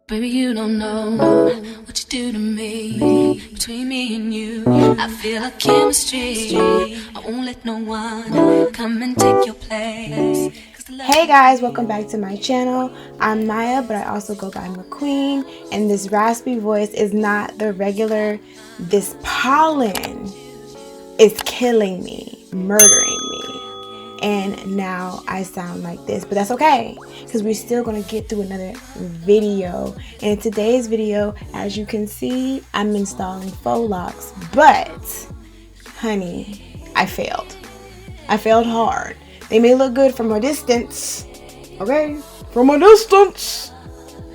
Baby, you don't know what you do to me. Between me and you, I feel a chemistry. I won't let no one come and take your place. Hey guys, welcome back to my channel. I'm Maiya, but I also go by McQueen, and this raspy voice is not the regular. This pollen is killing me, murdering me, and now I sound like this, but that's okay because we're still gonna get through another video. And in today's video, as you can see, I'm installing faux locks, but honey, I failed hard. They may look good from a distance, okay? From a distance.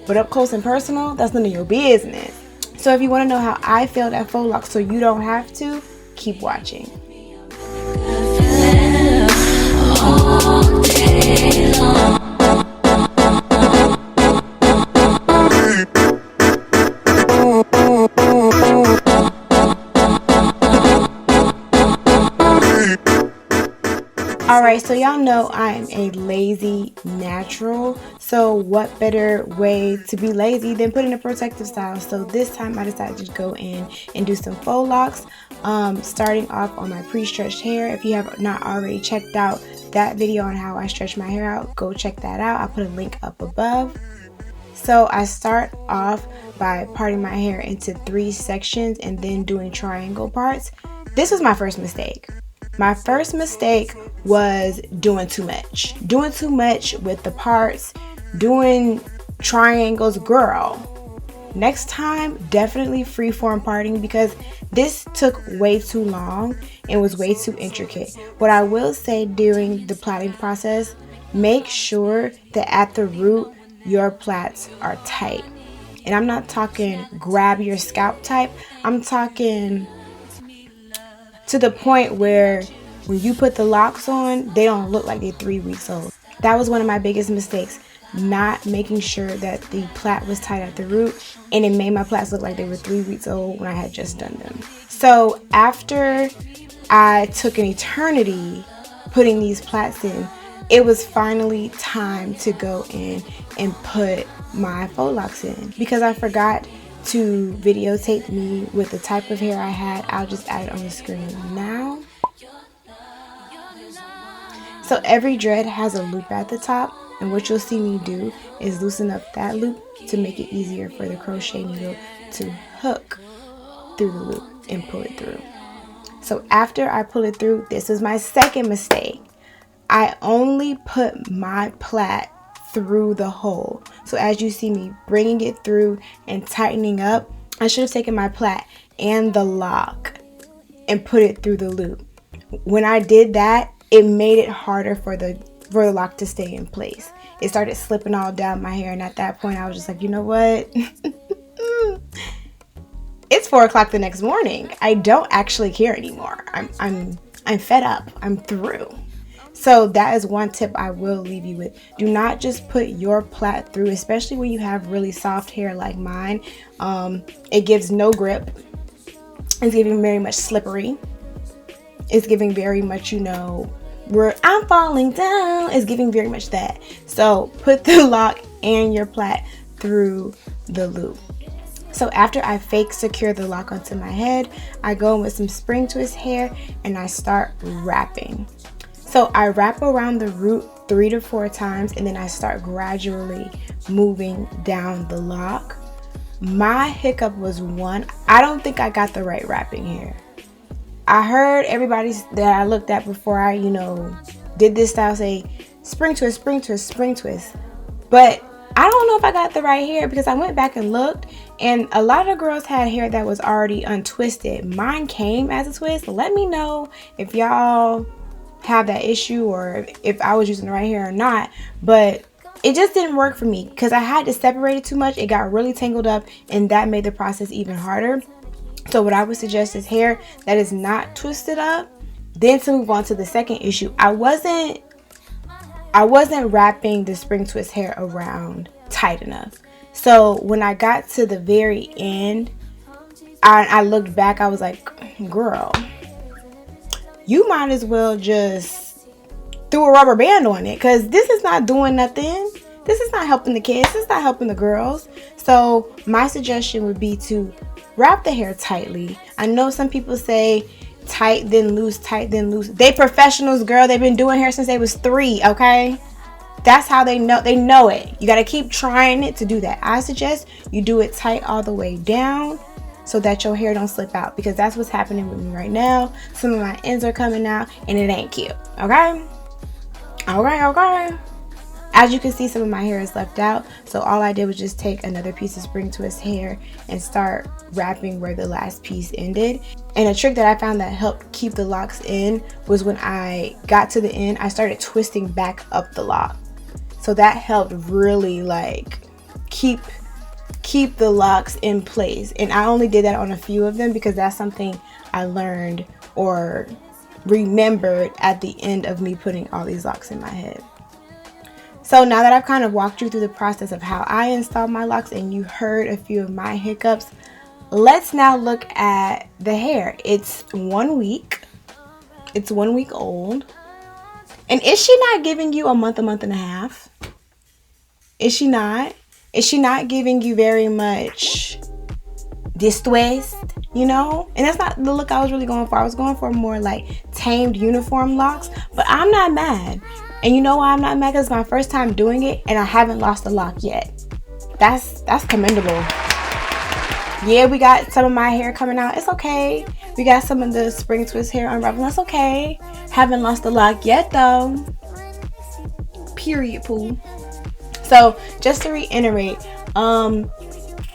But up close and personal, that's none of your business. So if you want to know how I failed at faux locks so you don't have to, keep watching. All day long. Alright, so y'all know I am a lazy natural, so what better way to be lazy than put in a protective style? So this time I decided to go in and do some faux locks, starting off on my pre-stretched hair. If you have not already checked out that video on how I stretch my hair out, go check that out. I'll put a link up above. So I start off by parting my hair into 3 sections and then doing triangle parts. This was my first mistake. My first mistake was doing too much with the parts, doing triangles. Girl, next time definitely freeform parting, because this took way too long and was way too intricate. What I will say during the plaiting process, make sure that at the root your plaits are tight. And I'm not talking grab your scalp type, I'm talking to the point where when you put the locks on, they don't look like they're 3 weeks old. That was one of my biggest mistakes, not making sure that the plait was tight at the root, and it made my plaits look like they were 3 weeks old when I had just done them. So after I took an eternity putting these plaits in, it was finally time to go in and put my faux locks in, because I forgot to videotape me with the type of hair I had. I'll just add it on the screen now. So every dread has a loop at the top, and what you'll see me do is loosen up that loop to make it easier for the crochet needle to hook through the loop and pull it through. So after I pull it through, this is my second mistake. I only put my plait through the hole. So as you see me bringing it through and tightening up, I should have taken my plait and the lock and put it through the loop. When I did that, it made it harder for the lock to stay in place. It started slipping all down my hair, and at that point I was just like, you know what? It's 4 o'clock the next morning. I don't actually care anymore. I'm fed up. I'm through. So that is one tip I will leave you with. Do not just put your plait through, especially when you have really soft hair like mine. It gives no grip. It's giving very much slippery. It's giving very much, you know, where I'm falling down. It's giving very much that. So put the lock and your plait through the loop. So after I fake secure the lock onto my head, I go in with some spring twist hair and I start wrapping. So I wrap around the root 3 to 4 times, and then I start gradually moving down the lock. My hiccup was one, I don't think I got the right wrapping here. I heard everybody that I looked at before I, did this style say spring twist, spring twist, spring twist. But I don't know if I got the right hair, because I went back and looked, and a lot of girls had hair that was already untwisted. Mine came as a twist. Let me know if y'all have that issue or if I was using the right hair or not. But it just didn't work for me because I had to separate it too much. It got really tangled up, and that made the process even harder. So what I would suggest is hair that is not twisted up. Then to move on to the second issue, I wasn't wrapping the spring twist hair around tight enough. So when I got to the very end, I looked back, I was like, girl, you might as well just threw a rubber band on it, because this is not doing nothing. This is not helping the kids. This is not helping the girls. So my suggestion would be to wrap the hair tightly. I know some people say tight then loose, tight then loose. They professionals, girl. They've been doing hair since they was 3, okay? That's how they know it. You got to keep trying it to do that. I suggest you do it tight all the way down so that your hair don't slip out, because that's what's happening with me right now. Some of my ends are coming out and it ain't cute. Okay? Okay. As you can see, some of my hair is left out. So all I did was just take another piece of spring twist hair and start wrapping where the last piece ended. And a trick that I found that helped keep the locks in was when I got to the end, I started twisting back up the lock. So that helped really like keep the locks in place. And I only did that on a few of them because that's something I learned or remembered at the end of me putting all these locks in my head. So now that I've kind of walked you through the process of how I installed my locks and you heard a few of my hiccups, let's now look at the hair. It's 1 week. It's 1 week old. And is she not giving you a month and a half? Is she not? Is she not giving you very much this twist, you know? And that's not the look I was really going for. I was going for more like tamed uniform locks, but I'm not mad. And you know why I'm not mad? Because it's my first time doing it and I haven't lost a lock yet. That's commendable. Yeah, we got some of my hair coming out. It's okay. We got some of the spring twist hair unraveling. That's okay. Haven't lost a lock yet though. Period, poo. So just to reiterate,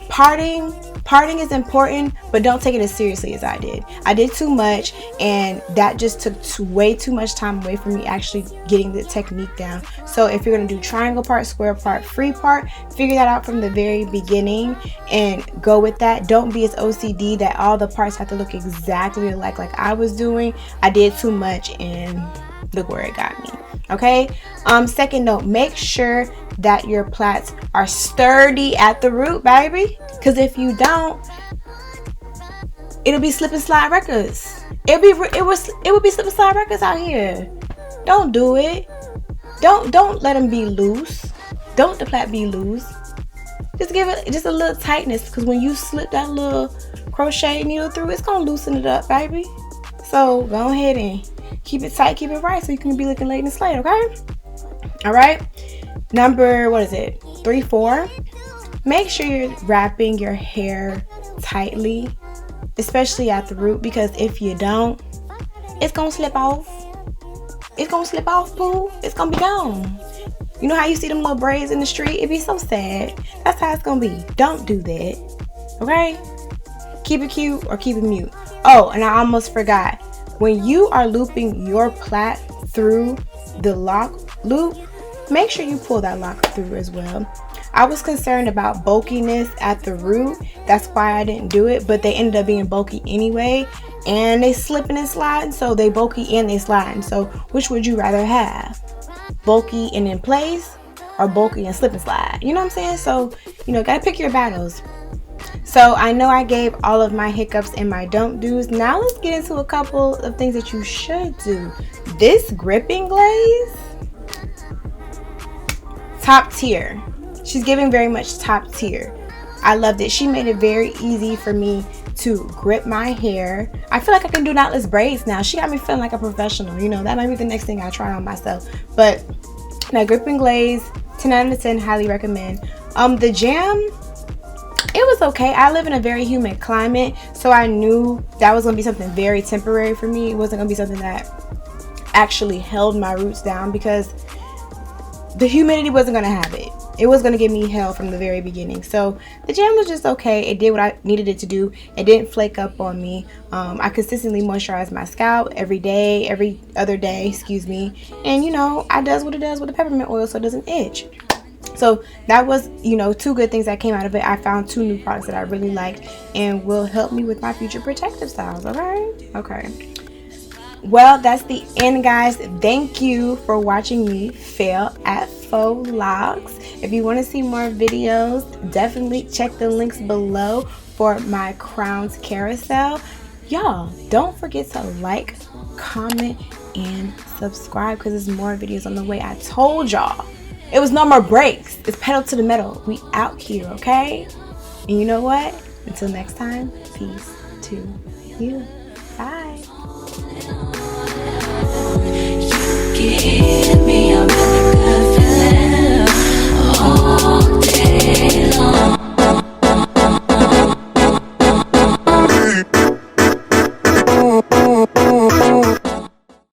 parting is important, but don't take it as seriously as I did. I did too much, and that just took way too much time away from me actually getting the technique down. So if you're going to do triangle part, square part, free part, figure that out from the very beginning and go with that. Don't be as OCD that all the parts have to look exactly alike like I was doing. I did too much and look where it got me. Okay. Second note, make sure that your plaits are sturdy at the root, baby. Because if you don't, it'll be slip and slide records. It would be slip and slide records out here. Don't do it. Don't let them be loose. Don't let the plait be loose. Just give it just a little tightness, because when you slip that little crochet needle through, it's gonna loosen it up, baby. So go ahead and keep it tight, keep it right, so you can be looking late in the slate, okay? All right. Number, 3, 4. Make sure you're wrapping your hair tightly, especially at the root, because if you don't, it's gonna slip off. It's gonna slip off, boo. It's gonna be gone. You know how you see them little braids in the street? It'd be so sad. That's how it's gonna be. Don't do that. Okay? Keep it cute or keep it mute. Oh, and I almost forgot. When you are looping your plait through the lock loop, make sure you pull that lock through as well. I was concerned about bulkiness at the root. That's why I didn't do it, but they ended up being bulky anyway, and they slipping and sliding, so they bulky and they sliding. So which would you rather have? Bulky and in place, or bulky and slip and slide? You know what I'm saying? So, you know, gotta pick your battles. So I know I gave all of my hiccups and my don't do's. Now let's get into a couple of things that you should do. This gripping glaze, top tier. She's giving very much top tier. I loved it. She made it very easy for me to grip my hair. I feel like I can do knotless braids now. She got me feeling like a professional. You know, that might be the next thing I try on myself. But now gripping glaze, 10 out of 10, highly recommend. The jam, it was okay. I live in a very humid climate, so I knew that was gonna be something very temporary for me. It wasn't gonna be something that actually held my roots down, because the humidity wasn't gonna have it. It was gonna give me hell from the very beginning. So the jam was just okay. It did what I needed it to do. It didn't flake up on me. I consistently moisturize my scalp every day, every other day, excuse me. And you know, it does what it does with the peppermint oil, so it doesn't itch. So that was, you know, 2 good things that came out of it. I found 2 new products that I really liked and will help me with my future protective styles. Okay. Well, that's the end, guys. Thank you for watching me fail at Faux Locs. If you want to see more videos, definitely check the links below for my crowns carousel. Y'all, don't forget to like, comment, and subscribe, because there's more videos on the way. I told y'all It was no more brakes. It's pedal to the metal. We out here, okay? And you know what? Until next time, peace to you.